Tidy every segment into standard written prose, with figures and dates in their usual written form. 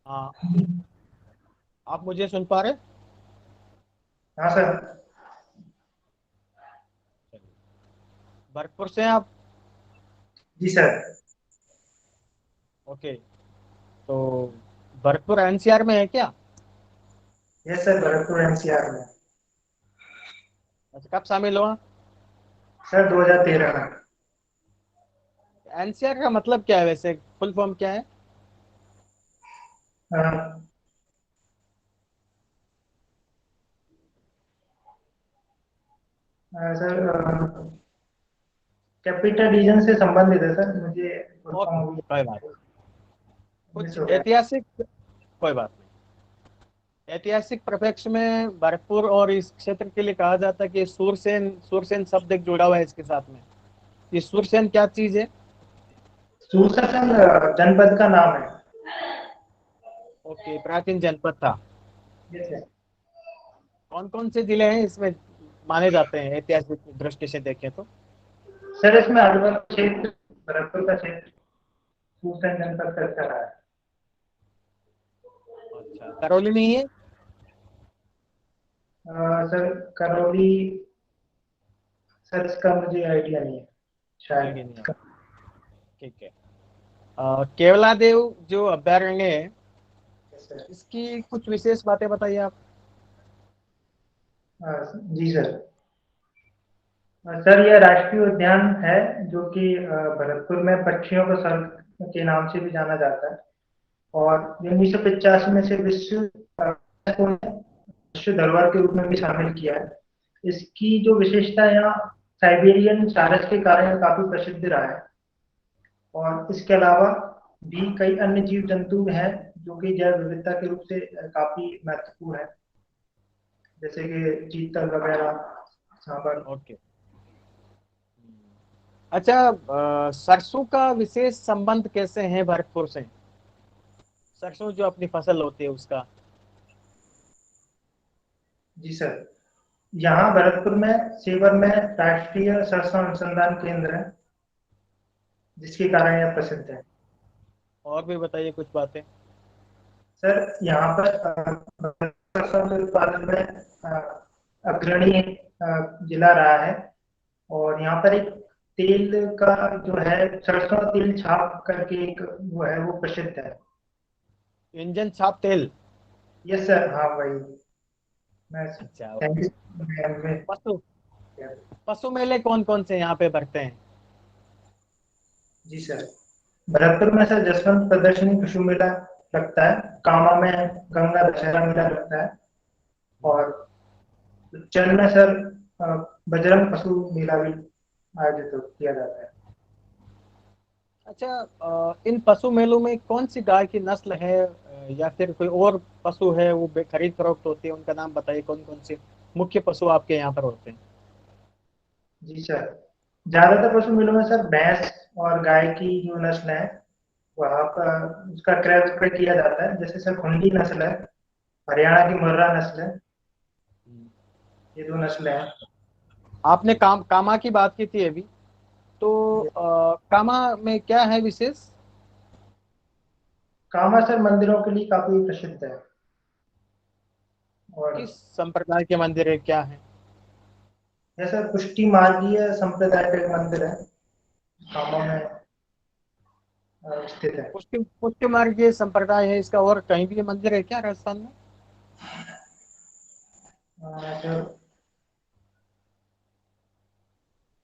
हाँ, आप मुझे सुन पा रहे? हाँ सर। भरतपुर से हैं आप? जी सर। ओके। तो भरतपुर एनसीआर में है क्या? यस सर, भरतपुर एनसीआर में। अच्छा, कब शामिल हुआ? सर 2013 में। एनसीआर का मतलब क्या है वैसे, फुल फॉर्म क्या है? अ, सर कैपिटल रीजन से संबंधित है सर, मुझे फुल ओके, फॉर्म कोई बात, मिस कुछ हो गया। ऐतिहासिक, कोई बात नहीं। ऐतिहासिक परिप्रेक्ष्य में भरतपुर और इस क्षेत्र के लिए कहा जाता है कि सूरसेन, सूरसेन शब्द एक जुड़ा हुआ है इसके साथ में। ये सूरसेन क्या चीज है? सुशासन जनपद का नाम है। ओके, प्राचीन जनपद था। Yes sir. कौन कौन से जिले हैं इसमें माने जाते हैं ऐतिहासिक दृष्टि से देखें तो? सर इसमें अलवर क्षेत्र, भरतपुर का क्षेत्र सुशासन जनपद का अच्छा रहा है। अच्छा, करौली नहीं है? सर करौली, सर इसका मुझे आइडिया नहीं है आइडिया नहीं है, शायद। ठीक है। केवला देव जो अभयारण्य है, यस सर। इसकी कुछ विशेष बातें बताइए आप। जी सर। सर यह राष्ट्रीय उद्यान है जो कि भरतपुर में पक्षियों के स्वर्ग के नाम से भी जाना जाता है। और 1985 में से विश्व धरोहर के रूप में भी शामिल किया है। इसकी जो विशेषता है यहाँ साइबेरियन सारस के कारण काफी प्रसिद्ध रहा है। और इसके अलावा भी कई अन्य जीव जंतु हैं जो कि जैव विविधता के रूप से काफी महत्वपूर्ण है, जैसे कि चीतल वगैरह, सांबर। ओके। अच्छा, सरसों का विशेष संबंध कैसे है भरतपुर से? सरसों जो अपनी फसल होती है उसका। जी सर। यहाँ भरतपुर में सेवर में राष्ट्रीय सरसों अनुसंधान केंद्र है, जिसके कारण यह प्रसिद्ध है। और भी बताइए कुछ बातें। सर यहाँ पर सरसों के उत्पादन में अग्रणी जिला रहा है। और यहाँ पर एक तेल का जो है, सरसों तेल छाप करके एक वो है, वो प्रसिद्ध है। इंजन छाप तेल। यस सर, हाँ वही। मैं अच्छा, थैंक ओके। यू। पशु, पशु मेले कौन कौन से यहाँ पे भरते हैं? जी सर। भरतपुर में सर जसवंत प्रदर्शनी पशु मेला लगता है। कामा में गंगा दशहरा मेला लगता है। और उज्जैन में सर अ, बजरंग पशु मेला भी आयोजित किया जाता है। अच्छा, इन पशु मेलों में कौन सी गाय की नस्ल है, या फिर कोई और पशु है वो खरीद फरोख्त होती है, उनका नाम बताइए। कौन कौन से मुख्य पशु आपके यहाँ पर होते हैं? जी सर। ज्यादातर पशु मेलों में सर भैंस और गाय की जो नस्ल है, वहाँ पर उसका क्रय विक्रय किया जाता है। जैसे सर खुंडी नस्ल है, हरियाणा की मुर्रा नस्ल है, ये दो नस्लें हैं। आपने कामा की बात की थी अभी, तो कामा में क्या है विशेष? कामा सर मंदिरों के लिए काफी प्रसिद्ध है। और किस संप्रदाय के मंदिर है, क्या है? यह सर पुष्टि मार्गीय संप्रदाय का एक मंदिर है, कामा में स्थित है। पुष्टि पुष्टि मार्ग ये संप्रदाय है इसका, और कहीं भी ये मंदिर है क्या राजस्थान में? सर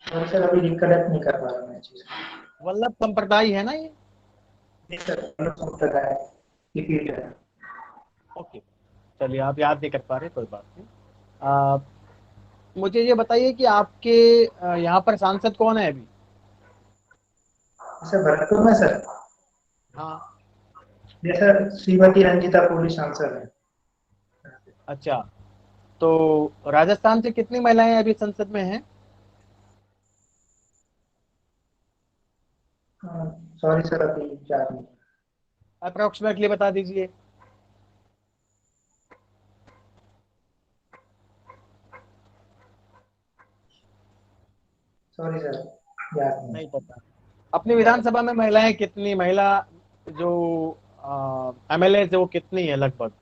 सर सर अभी रिकलेक्ट नहीं कर पा रहा मैं चीज। वल्लभ संप्रदाय है ना ये? जी सर, संप्रदाय की पीठ है। ओके, चलिए, आप याद नहीं कर पा रहे, कोई बात नहीं। आ, मुझे ये बताइए कि आपके यहाँ पर सांसद कौन है अभी? जैसे भरतपुर में सर, हाँ। जैसे श्रीमती रंजीता पुरी सांसद है। अच्छा, तो राजस्थान से कितनी महिलाएं अभी संसद में हैं? सॉरी सर, अभी याद नहीं। अप्रोक्सीमेटली बता दीजिए। सॉरी सर, याद नहीं। नहीं पता। अपनी विधानसभा में महिलाएं कितनी, महिला जो एमएलए वो कितनी है लगभग?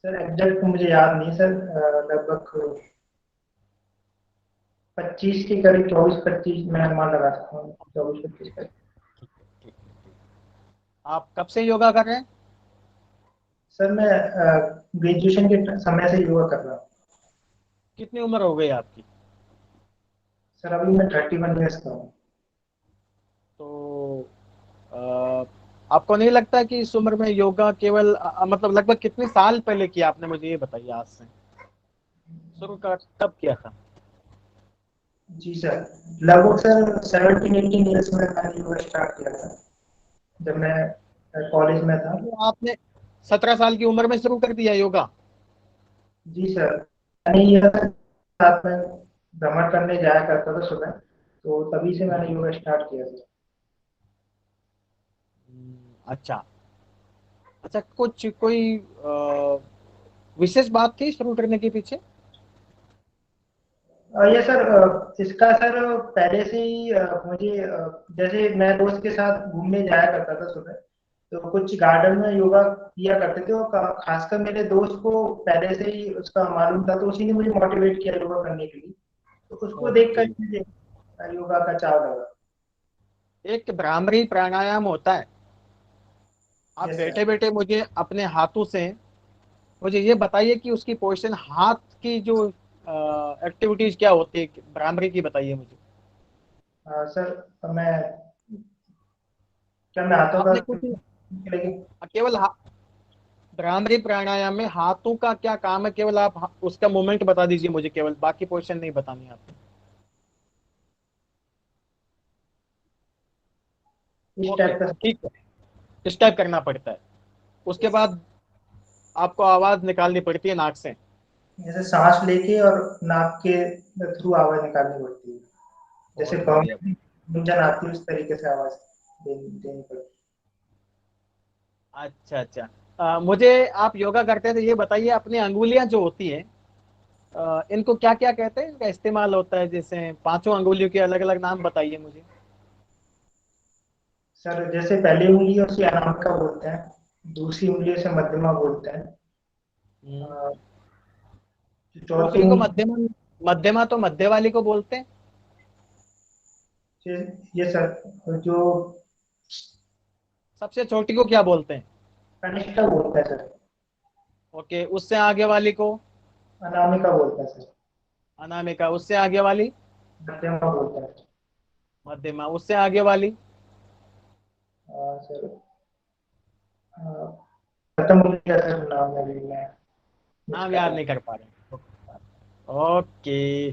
सर एग्जैक्ट तो मुझे याद नहीं सर, लगभग 25 के करीब, 24-25 मैं अनुमान लगा सकता हूँ, 24-25 का। आप कब से योगा कर रहे हैं? सर मैं ग्रेजुएशन के समय से योगा कर रहा हूँ। कितनी उम्र हो गई आपकी? सर अभी मैं 31 ईयर्स का हूँ। तो आपको नहीं लगता कि इस उम्र में योगा केवल मतलब लगभग कितने साल पहले किया आपने, मुझे ये बताइए, आज से शुरू कर कब किया था? जी सर, लगभग सर 17-18 ईयर्स में मैंने योगा स्टार्ट किया था, जब मैं कॉलेज में था। मतलब आपने 17 साल की उम्र में शुरू कर दिया योगा? जी सर, मैंने ये साथ में भ्रमण करने जाया करता था सुबह, तो तभी से मैंने योगा स्टार्ट किया था। अच्छा। अच्छा, कुछ कोई विशेष बात थी शुरू करने के पीछे? ये सर इसका सर पहले से ही मुझे जैसे मैं दोस्त के साथ घूमने जाया करता था सुबह, तो कुछ गार्डन में योगा किया करते थे, और खासकर मेरे दोस्त को पहले से ही उसका मालूम था, तो उसी ने मुझे मोटिवेट किया योगा करने के लिए, तो उसको देख ओके। कर मुझे योगा का चाव लगा। एक भ्रामरी प्राणायाम होता है, आप यस सर। बैठे बैठे मुझे अपने हाथों से मुझे ये बताइए कि उसकी पोजीशन, हाथ की जो एक्टिविटीज क्या होती है भ्रामरी की, बताइए मुझे। सर मैं क्या मैं हाथों का आपने कुछ लेकिन। केवल भ्रामरी प्राणायाम में हाथों का क्या काम है, केवल आप उसका मूवमेंट बता दीजिए मुझे, केवल बाकी पोजीशन नहीं बतानी आपको। इस ओके, टाइप का। ठीक है। इस टाइप करना पड़ता है। उसके यस सर, बाद आपको आवाज निकालनी पड़ती है नाक से। जैसे सांस लेके और नाक के थ्रू आवाज निकालनी पड़ती है, जैसे बहुत पाँव बढ़िया। में गुंजन आती है उस तरीके से आवाज देनी पड़ती है। अच्छा अच्छा। मुझे आप योगा करते हैं तो ये बताइए, अपनी अंगुलियां जो होती हैं, इनको क्या क्या कहते हैं, इनका इस्तेमाल होता है, जैसे पांचों अंगुलियों के अलग अलग नाम बताइए मुझे। सर जैसे पहली उंगली है उसे अनामिका बोलते हैं, दूसरी उंगली से मध्यमा बोलते हैं, हम्म। अ, जो चौथी दूसरी को उंगली मध्यमा? मध्यमा तो मध्य वाली को बोलते हैं। ये सर जो सबसे छोटी को क्या बोलते हैं? कनिष्ठा बोलते हैं सर, ओके, उससे आगे वाली को? अनामिका बोलते हैं सर, अनामिका। उससे आगे वाली? मध्यमा बोलते हैं मध्यमा। उससे आगे वाली? सर। खत्म हो गया सर, नाम अभी मैं मिस नाम कर याद रहा नहीं हूँ। कर पा रहे? ओके,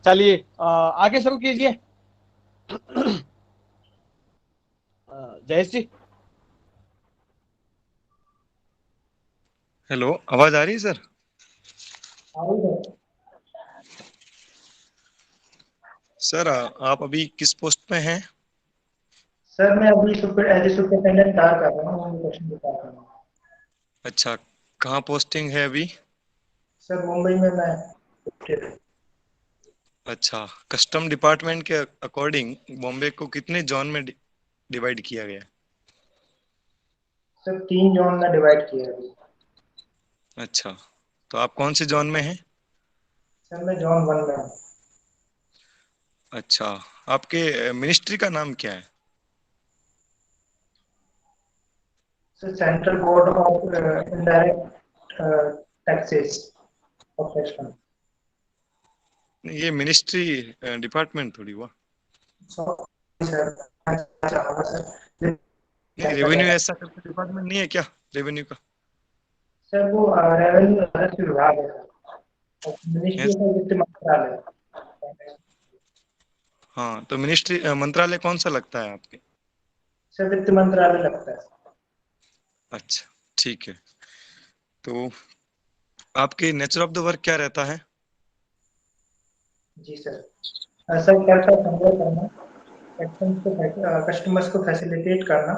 चलिए आगे शुरू कीजिए। जयेश जी। हेलो, आवाज आ रही है सर? हाँ जी सर। सर आप अभी किस पोस्ट पे हैं? सर मैं अभी सुपर एज ए सुपरिटेंडेंट कार्य कर रहा हूँ, क्वेश्चन बता रहा हूँ। अच्छा, कहाँ पोस्टिंग है अभी? सर मुंबई में मैं। अच्छा, कस्टम डिपार्टमेंट के अकॉर्डिंग बॉम्बे को कितने जोन में डिवाइड किया गया है? सर 3 जोन में डिवाइड किया है अभी। अच्छा, तो आप कौन से जोन में हैं? सर मैं जोन 1 में हूँ। अच्छा, आपके मिनिस्ट्री का नाम क्या है? Sir central board of indirect taxes of west. नहीं, ये मिनिस्ट्री डिपार्टमेंट थोड़ी हुआ। सॉरी सर, सर नहीं, रेवेन्यू ऐसा करके डिपार्टमेंट नहीं है क्या, रेवेन्यू का? सर वो रेवेन्यू राजस्व विभाग है सर, है? मिनिस्ट्री ऑफ वित्त मंत्रालय। हाँ, तो मिनिस्ट्री मंत्रालय कौन सा लगता है आपके? सर वित्त मंत्रालय लगता है। अच्छा, ठीक है। तो आपके नेचर ऑफ द वर्क क्या रहता है? जी सर, सर कर का संग्रह करना, कस्टमर्स को फैसिलिटेट करना,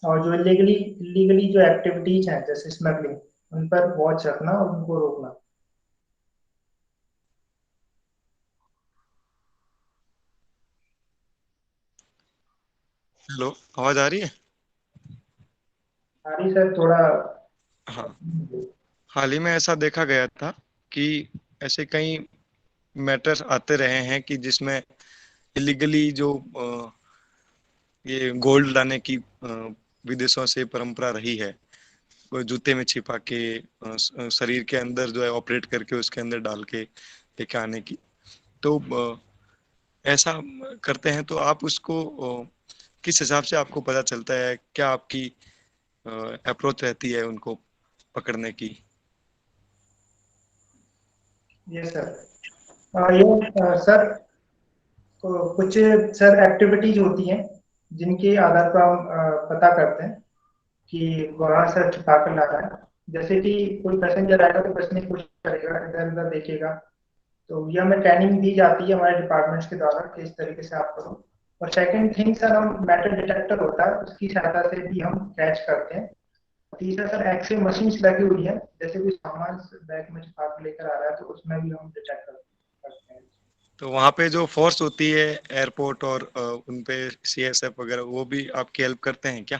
और जो इलीगली जो एक्टिविटीज हैं जैसे स्मगलिंग, उन पर वॉच रखना और उनको रोकना। हेलो, आवाज आ रही है? आ रही सर थोड़ा। हाँ, हाल ही में ऐसा देखा गया था कि ऐसे कई मैटर्स आते रहे हैं कि जिसमें इलीगली जो ये गोल्ड लाने की विदेशों से परंपरा रही है, वो जूते में छिपा के शरीर के अंदर जो है ऑपरेट करके उसके अंदर डाल के लेके आने की। तो ऐसा करते हैं तो आप उसको किस हिसाब से आपको पता चलता है, क्या आपकी अप्रोच रहती है उनको पकड़ने की? Yes sir. ये सर कुछ सर एक्टिविटीज होती हैं जिनके आधार पर हम पता करते हैं कि वहां से छुपा कर ला रहा है। जैसे कि कोई पैसेंजर आएगा तो बचने की कोशिश करेगा, इधर उधर देखेगा, तो ये हमें ट्रेनिंग दी जाती है हमारे डिपार्टमेंट्स के द्वारा कि इस तरीके से आप करो। और सेकंड थिंग सर, हम मेटल डिटेक्टर होता है उसकी सहायता से भी हम कैच करते हैं। तीसरा सर, एक्सरे मशीन लगी हुई है, जैसे कोई सामान बैग में छुपा कर लेकर आ रहा है तो उसमें भी हम डिटेक्ट करते हैं। तो वहां पे जो फोर्स होती है एयरपोर्ट और उन पे सीएसएफ वगैरह, वो भी आपकी हेल्प करते हैं क्या?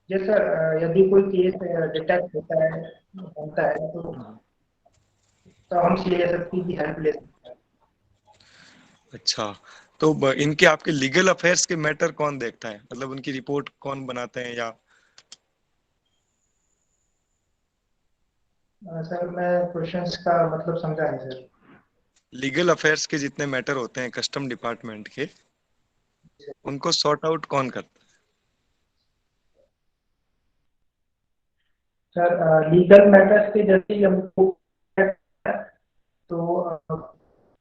जी सर, यदि कोई केस डिटेक्ट होता है, बनता है, तो हम सीएसएफ की भी हेल्प ले सकते हैं। अच्छा, तो इनके आपके लीगल अफेयर्स के मैटर कौन देखता है, मतलब उनकी रिपोर्ट कौन बनाते हैं या? सर मैं क्वेश्चंस का मतलब समझा नहीं सर। लीगल अफेयर्स के जितने मैटर होते हैं कस्टम डिपार्टमेंट के, उनको सॉर्ट आउट कौन करता सर लीगल मैटर्स के जैसे ही हमको तो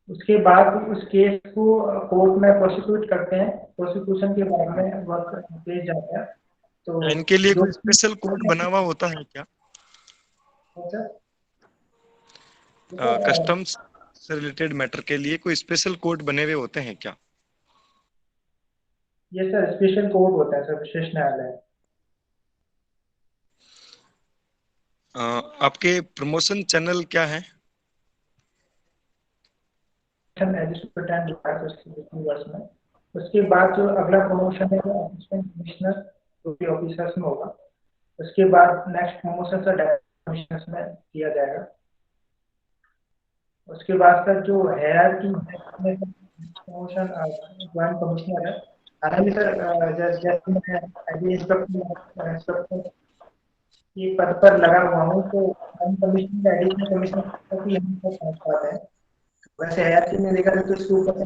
उसके बाद उस केस को कोर्ट में प्रोसिक्यूट करते हैं। प्रोसिक्यूशन के बाद है? में वर्क भेज जाता है। तो इनके लिए जो कोई स्पेशल कोड बना हुआ होता है क्या? सर, सर कस्टम्स से रिलेटेड मैटर के लिए कोई स्पेशल कोड बने हुए होते हैं क्या? ये सर स्पेशल कोर्ट होता है सर, विशेष न्यायालय। आपके प्रमोशन चैनल क्या है? एजुकेटेड विकास उसके वर्ष में। उसके बाद जो अगला प्रमोशन है वो असिस्टेंट कमिश्नर ड्यूटी ऑफिसर्स में होगा। उसके बाद next promotion sir director commissioners में किया जाएगा। उसके बाद सर जो हायरार्की है, प्रमोशन ज्वाइंट कमिश्नर है। हालांकि सर जैसे मैं एज इंस्पेक्टर के पद पर लगा हुआ हूँ, तो हम कमिश्नर एडिशनल कमिश्नर तक ही हम तक पहुँच पाते हैं। वैसे हायरार्की में देखा जाए तो इसके ऊपर से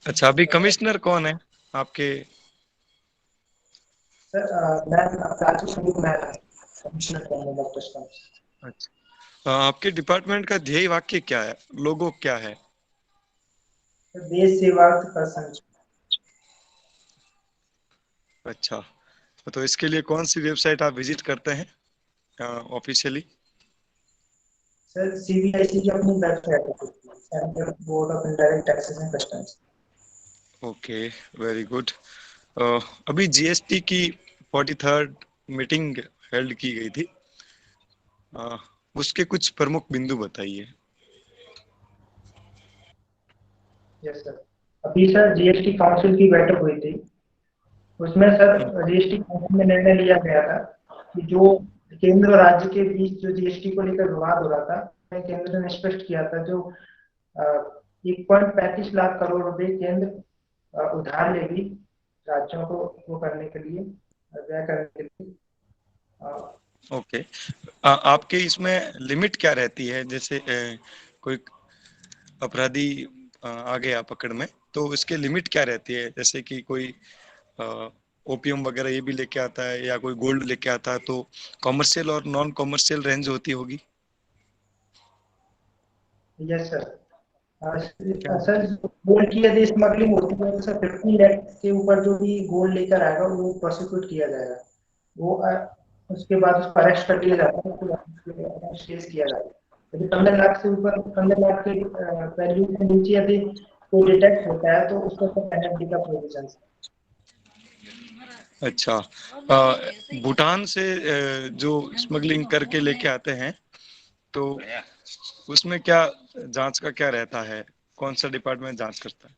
अच्छा, अभी कमिश्नर कौन है आपके? सर मैं प्राची स्वरूप मैं कमिश्नर जनरल ऑफ कस्टम्स। अच्छा, आपके डिपार्टमेंट का ध्येय वाक्य क्या है, लोगो क्या है? देश सेवार्थ कर संघ। अच्छा, तो इसके लिए कौन सी वेबसाइट आप विजिट करते हैं ऑफिशियली? सर सीबीआईसी की अपनी वेबसाइट है, central board of indirect taxes and customs. Okay, very good. अभी जीएसटी की 43rd मीटिंग हेल्ड की गई थी। अ, उसके कुछ प्रमुख बिंदु बताइए। Yes sir. अभी सर जीएसटी काउंसिल की बैठक हुई थी। उसमें सर जीएसटी काउंसिल में निर्णय लिया गया था कि जो केंद्र और राज्य के बीच जो जीएसटी को लेकर विवाद हो रहा था, केंद्र ने स्पष्ट किया था जो 1.35 लाख करोड़ रुपए केंद्र उधार लेगी राज्यों को वो करने के लिए, व्यय करने के लिए। ओके, आपके इसमें लिमिट क्या रहती है, जैसे कोई अपराधी आ गया पकड़ में, तो इसके लिमिट क्या रहती है? जैसे कि कोई ओपियम वगैरह ये भी लेके आता है या कोई गोल्ड लेके आता है, तो कॉमर्शियल और नॉन कॉमर्शियल रेंज होती होगी। Yes sir. क्या सर होती गोल्ड की यदि स्मगलिंग होती है तो सर 15 लाख के ऊपर जो भी गोल्ड लेकर आएगा वो प्रोसिक्यूट किया जाएगा। वो उसके बाद उसको अरेस्ट कर लिया जाता है, उसको केस किया जाता है। यदि 15 लाख से ऊपर, 15 लाख के वैल्यू के नीचे यदि कोई डिटेक्ट होता है तो उसको पेनल्टी का प्रोविजन। है? अच्छा, भूटान से जो स्मगलिंग करके लेके आते हैं, तो उसमें क्या जांच का क्या रहता है, कौन सा डिपार्टमेंट जांच करता है?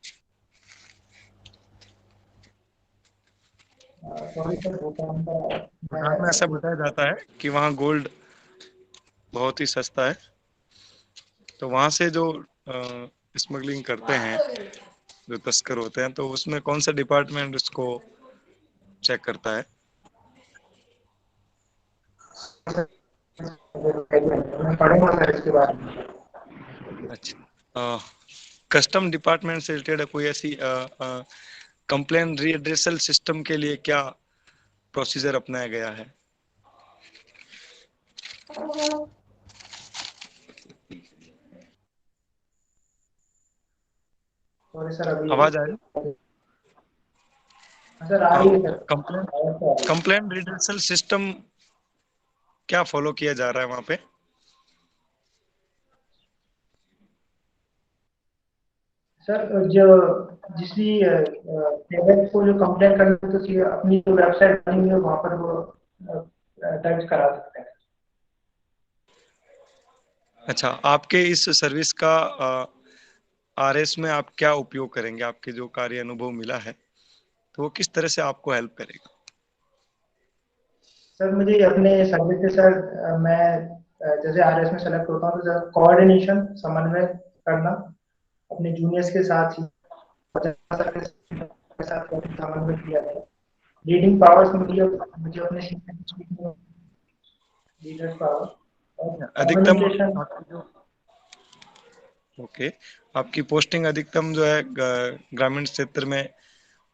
सॉरी सर, भूटान का भूटान में ऐसा बताया जाता है कि वहाँ गोल्ड बहुत ही सस्ता है, तो वहाँ से जो स्मगलिंग करते हैं, जो तस्कर होते हैं, तो उसमें कौन सा डिपार्टमेंट उसको चेक करता है? मैं पढ़ूंगा सर इसके बारे में। अच्छा, कस्टम डिपार्टमेंट से रिलेटेड कोई ऐसी कंप्लेन रीएड्रेसल सिस्टम के लिए क्या प्रोसीजर अपनाया गया है? सॉरी सर, अभी आवाज आ रही? सर आ रही है सर। कंप्लेन आवाज तो आ रही है। कंप्लेन रिड्रेसल सिस्टम क्या फॉलो किया जा रहा है वहां पे? सर जो जिस भी पेरेंट्स को जो कंप्लेन करनी है, तो उसकी अपनी जो वेबसाइट बनी हुई है वहाँ पर वो दर्ज करा सकते हैं। अच्छा, आपके इस सर्विस का आरएस में आप क्या उपयोग करेंगे? आपके जो कार्य अनुभव मिला है, तो वो किस तरह से आपको हेल्प करेगा? सर मुझे अपने सर्विस से सर मैं जैसे आरएस में सेलेक्ट होता हूँ तो सर कोऑर्डिनेशन, समन्वय करना अपने जूनियर्स के साथ ही के साथ समन्वय किया जाए। लीडिंग पावर्स मुझे मुझे अपने लीडर्स पावर और अधिकतम कम्युनिकेशन। आपकी जो ओके आपकी पोस्टिंग अधिकतम जो है ग्रामीण क्षेत्र में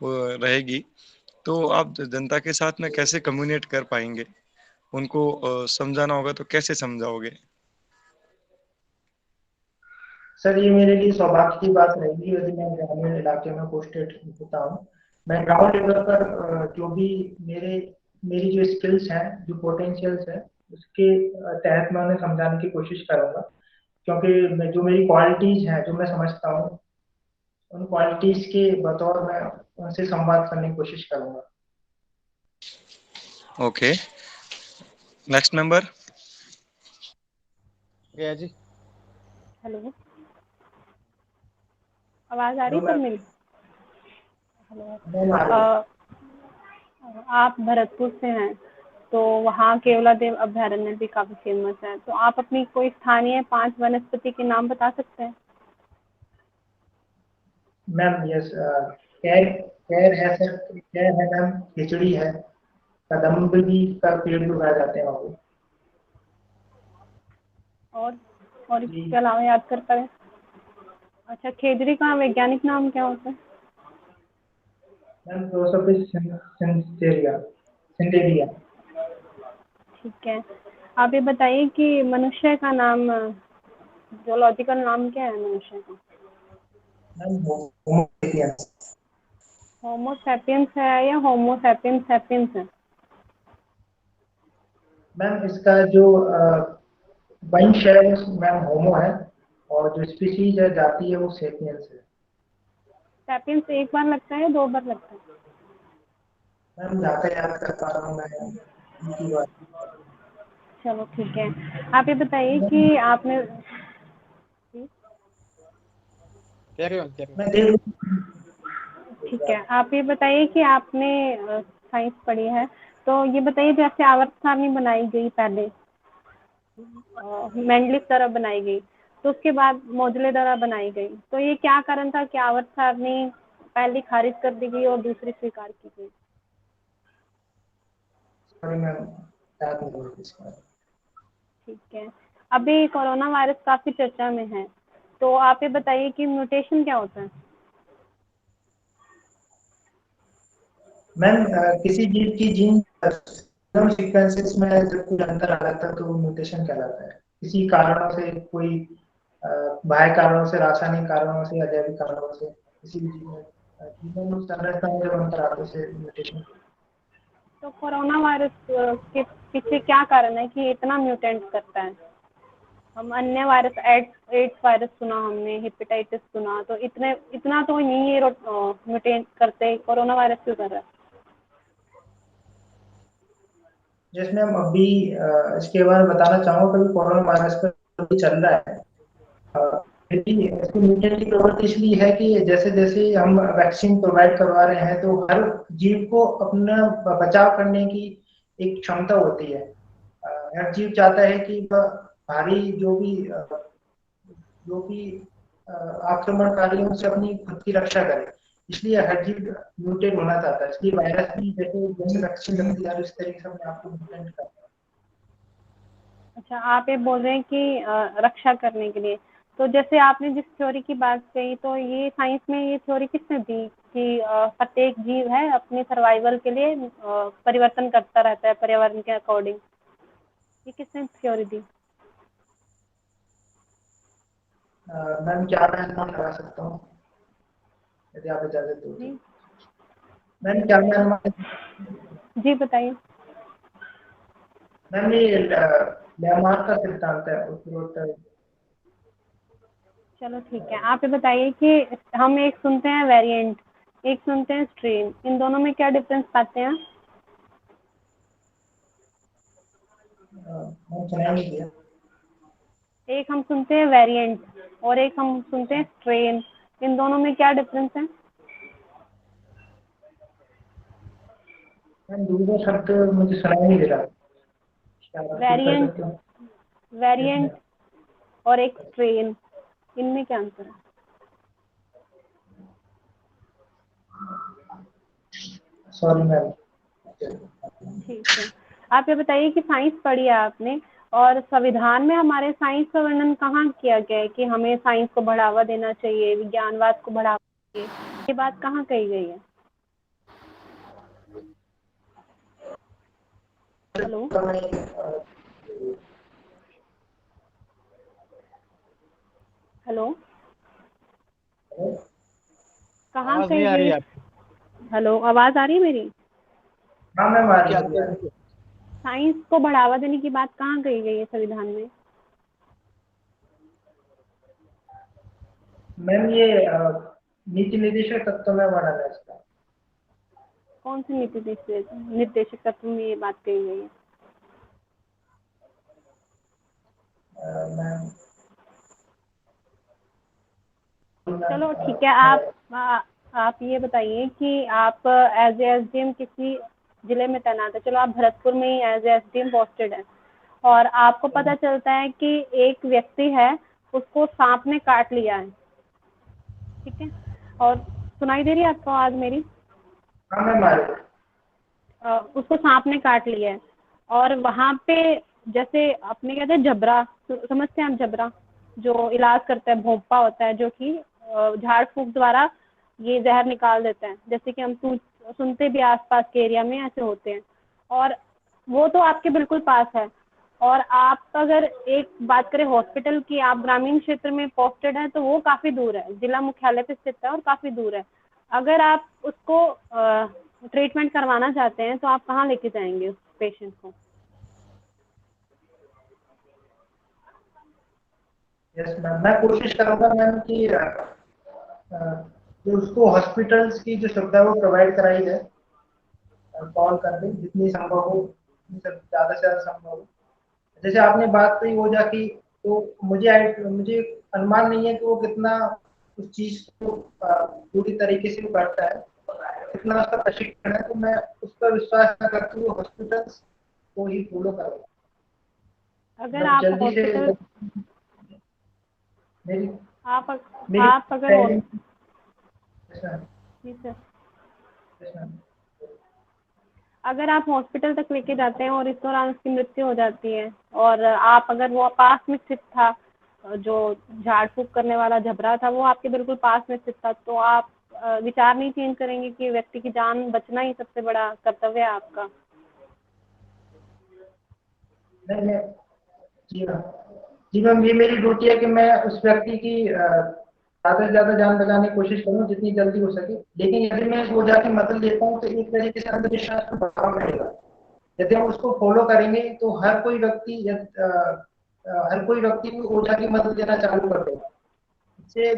वो रहेगी, तो आप जनता के साथ में कैसे कम्युनिकेट कर पाएंगे? उनको समझाना होगा तो कैसे समझाओगे? सर ये मेरे लिए सौभाग्य की बात रहेगी यदि मैं ग्रामीण इलाके में पोस्टेड होता हूँ। मैं ग्राउंड लेवल पर जो भी मेरे मेरी जो स्किल्स हैं, जो पोटेंशियल्स हैं, उसके तहत मैं उन्हें समझाने की कोशिश करूंगा। क्योंकि मैं जो मेरी क्वालिटीज हैं, जो मैं समझता हूँ, उन क्वालिटीज के बतौर मैं उनसे संवाद करने की कोशिश करूंगा। Okay, next member. गया जी। हेलो, आवाज आ रही हेलो है सर मैम। मेरी? हेलो। मैम आ रही है। आप भरतपुर से हैं, तो वहाँ केवलादेव अभयारण्य भी काफी फेमस है, तो आप अपनी कोई स्थानीय 5 वनस्पति के नाम बता सकते हैं? मैम यस, कैर कैर है सर, कैर है मैम, खिचड़ी है, कदम्ब भी का पेड़ भी उगाए जाते हैं वहाँ और और पे। इसके अलावा याद कर पाए? अच्छा, खेजड़ी का वैज्ञानिक नाम क्या होता है? Ma'am Prosopis cineraria cineraria. ठीक है, आप ये बताइए कि मनुष्य का नाम, जोलॉजिकल नाम क्या है मनुष्य का? मैम होमो सेपियंस। होमो सैपियंस है या होमो सैपियंस सैपियंस है? मैम इसका जो वंश है वो मैम होमो है, और जो स्पीशीज है, जाति है, वो सेपियंस है। सैपियंस एक बार लगता है, 2 बार लगता है? मैम यातायात कर पा रहा हूँ मैं उनकी बात। चलो ठीक है, आप ये बताइए कि आपने कैरी ऑन कैरी ऑन। मैं देख ठीक है, आप ये बताइए कि आपने साइंस पढ़ी है, तो ये बताइए जैसे आवर्त सारणी बनाई गई पहले, मेंडलिस द्वारा बनाई गई, तो उसके बाद मोजले द्वारा बनाई गई, तो ये क्या कारण था कि आवर्त सारणी पहली खारिज कर दी गई और दूसरी स्वीकार की गई? सॉरी मैम, याद नहीं हो रही इसका। ठीक है, अभी कोरोना वायरस काफी चर्चा में है, तो आप ये बताइए कि म्यूटेशन क्या होता है? मैम किसी जीव की जीन सीक्वेंसेस में जब कोई अंतर आ जाता है तो वो म्यूटेशन कहलाता है। किसी कारणों से, कोई बाह्य कारणों से, रासायनिक कारणों से, अजैविक कारणों से किसी भी जीव में जीनोम संरचना में जब अंतर आता है उसे म्यूटेशन। तो कोरोना वायरस के पीछे क्या कारण है कि इतना म्यूटेंट करता है? हम अन्य वायरस, एड्स वायरस सुना हमने, हेपेटाइटिस सुना, तो इतना तो नहीं ये म्यूटेंट करते, कोरोना वायरस क्यों कर रहा है? जिसमें हम अभी इसके बारे में बताना चाहूँगा, कभी कोरोना वायरस पर अभी चल रहा है। इसकी म्यूटेंट की प्रवृत्ति इसलिए है कि जैसे जैसे हम वैक्सीन प्रोवाइड करवा रहे हैं तो हर जीव को अपना बचाव करने की एक क्षमता होती है। हर जीव चाहता है कि वह भारी जो भी आक्रमणकारियों से अपनी खुद की रक्षा करे, इसलिए हर जीव म्यूटेट होना चाहता है। इसलिए वायरस भी जैसे वैक्सीन लगती है इस तरीके से अपने आप को म्यूटेंट करता है। अच्छा, आप ये बोल रहे हैं कि रक्षा करने के लिए, तो जैसे आपने जिस थ्योरी की बात कही, तो ये साइंस में ये थ्योरी किसने दी कि प्रत्येक जीव है अपने सर्वाइवल के लिए परिवर्तन करता रहता है पर्यावरण के अकॉर्डिंग, ये किसने थ्योरी दी? मैम क्या मैं अनुमान लगा सकता हूँ यदि आप इजाजत दो तो? मैम क्या मैं अनुमान? जी बताइए। मैम ये लेमार्क का सिद्धांत है उत्तरोत्तर। चलो ठीक है, आप ये बताइए कि हम एक सुनते हैं वेरिएंट, एक सुनते हैं स्ट्रेन, इन दोनों में क्या डिफरेंस पाते हैं? मैम सुनाई नहीं दिया। एक हम सुनते हैं वेरिएंट और एक हम सुनते हैं स्ट्रेन, इन दोनों में क्या डिफरेंस है? मैम दूसरा शब्द मुझे सुनाई नहीं दे रहा, क्या आप repeat कर सकते हो? वेरिएंट और एक स्ट्रेन, इनमें क्या अंतर है? Sorry ma'am. ठीक है, आप ये बताइए कि साइंस पढ़ी है आपने, और संविधान में हमारे साइंस का वर्णन कहाँ किया गया है कि हमें साइंस को बढ़ावा देना चाहिए, विज्ञानवाद को बढ़ावा चाहिए, ये बात कहाँ कही गई है? हेलो हेलो, कहाँ आवाज कही नहीं आ रही गई? है आपकी? हेलो, आवाज आ रही है मेरी? हाँ मैम आ क्या रही है। साइंस को बढ़ावा देने की बात कहाँ कही गई है संविधान में? मैम ये नीति निर्देशक तत्व में वर्णन है इसका। कौन से निर्देशक तत्व में ये बात कही गई है? मैम चलो ठीक है, आप ये बताइए कि आप एज एसडीएम किसी जिले में तैनात है, चलो आप भरतपुर में ही एज एसडीएम पोस्टेड है, और आपको पता चलता है कि एक व्यक्ति है, उसको सांप ने काट लिया है, ठीक है, और सुनाई दे रही है आपको आवाज मेरी? हाँ मैम आ रही है। उसको सांप ने काट लिया है, और वहां पे जैसे अपने कहते हैं जबरा, समझते हैं आप जबरा, जो इलाज करता है, भोंपा होता है जो कि झाड़ फूंक द्वारा ये जहर निकाल देता है, जैसे कि हम सुनते भी आसपास के एरिया में ऐसे होते हैं, और वो तो आपके बिल्कुल पास है, और आप अगर एक बात करें हॉस्पिटल की, आप ग्रामीण क्षेत्र में पोस्टेड हैं, तो वो काफी दूर है, जिला मुख्यालय पे स्थित है और काफी दूर है। अगर आप उसको ट्रीटमेंट करवाना चाहते हैं तो आप कहाँ लेके जाएंगे उस पेशेंट को? यस मैम, मैं कोशिश करूंगा मैम कि जो उसको हॉस्पिटल्स की जो सुविधा है वो प्रोवाइड कराई जाए, कॉल कर दें जितनी संभव हो, ज़्यादा से ज़्यादा संभव हो। जैसे आपने बात कही ओझा की, तो मुझे अनुमान नहीं है कि वो कितना उस चीज को पूरी तरीके से करता है, कितना उसका प्रशिक्षण है, तो मैं उस पर विश्वास न करते हुए हॉस्पिटल्स को ही फॉलो करूँगा। अगर आप जल्दी से हॉस्पिटल मेरी आप मेरी आप अगर जी सर, अगर आप हॉस्पिटल तक लेके जाते हैं और इस दौरान उसकी मृत्यु हो जाती है, और आप अगर वो पास में स्थित था, जो झाड़ फूक करने वाला झबरा था वो आपके बिल्कुल पास में स्थित था, तो आप विचार नहीं चेंज करेंगे कि व्यक्ति की जान बचना ही सबसे बड़ा कर्तव्य है आपका? नहीं, जी मैम, ये मेरी ड्यूटी है कि मैं उस व्यक्ति की ज्यादा से ज्यादा जान बचाने की कोशिश करूँ जितनी जल्दी हो सके। लेकिन यदि मैं वो जाके मदद लेता हूँ तो एक तरीके से अंधविश्वास का बढ़ावा रहेगा। यदि हम उसको फॉलो करेंगे तो हर कोई व्यक्ति को ओझा की मदद लेना चालू कर देगा। इससे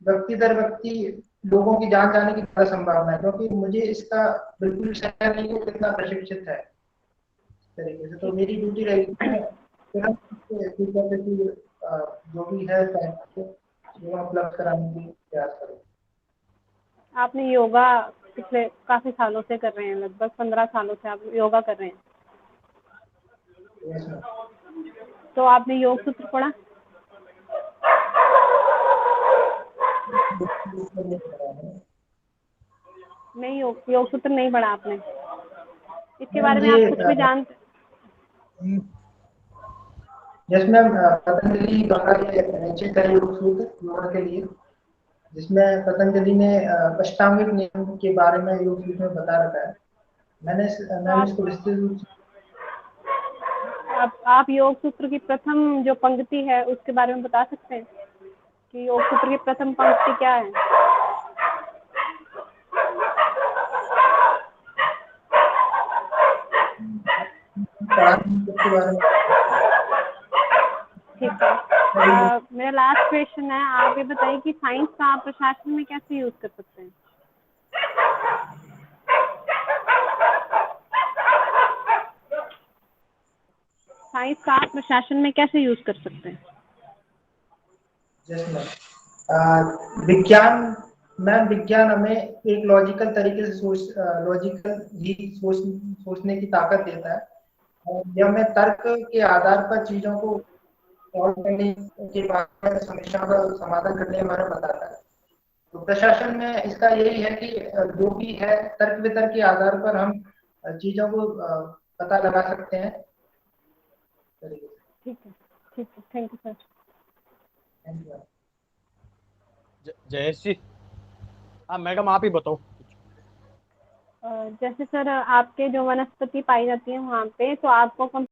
व्यक्ति दर व्यक्ति लोगों की जान जाने की ज्यादा संभावना है, क्योंकि मुझे इसका बिल्कुल शक नहीं है कितना प्रशिक्षित है इस तरीके से। तो मेरी ड्यूटी रहेगी जो भी है वो उपलब्ध कराने की प्रयास करूँ। आपने योगा पिछले काफी सालों से कर रहे हैं, लगभग 15 सालों से आप योगा कर रहे हैं, Yes, ma'am. तो आपने योग सूत्र पढ़ा? नहीं, योग सूत्र नहीं पढ़ा आपने? इसके बारे में आप कुछ भी जानते? यस मैम, पतंजलि द्वारा ये रचित है योग सूत्र योगा के लिए, जिसमें पतंजलि ने अष्टांगिक नियम के बारे में योग सूत्र में बता रखा है। मैंने इसको विस्तृत रूप से आप योग सूत्र की प्रथम जो पंक्ति है उसके बारे में बता सकते हैं कि योग सूत्र की प्रथम पंक्ति क्या है? के बारे में। ठीक है। मेरा लास्ट क्वेश्चन है, आप ये बताइए कि साइंस का आप प्रशासन में कैसे यूज कर सकते हैं? साइंस का आप प्रशासन में कैसे यूज कर सकते हैं? विज्ञान हमें एक लॉजिकल तरीके से सोचने की ताकत देता है, और यह हमें तर्क के आधार पर चीजों को सॉल्व करने के बाद समस्या का समाधान करने में हमें बताता है। तो प्रशासन में इसका यही है कि जो भी है तर्क वितर्क के आधार पर हम चीजों को पता लगा सकते हैं। ठीक है, ठीक है, thank you sir. Thank you. Jayashree, हाँ मैडम आप ही बताओ। जैसे सर आपके जो वनस्पति पाई जाती है वहाँ पे, तो आपको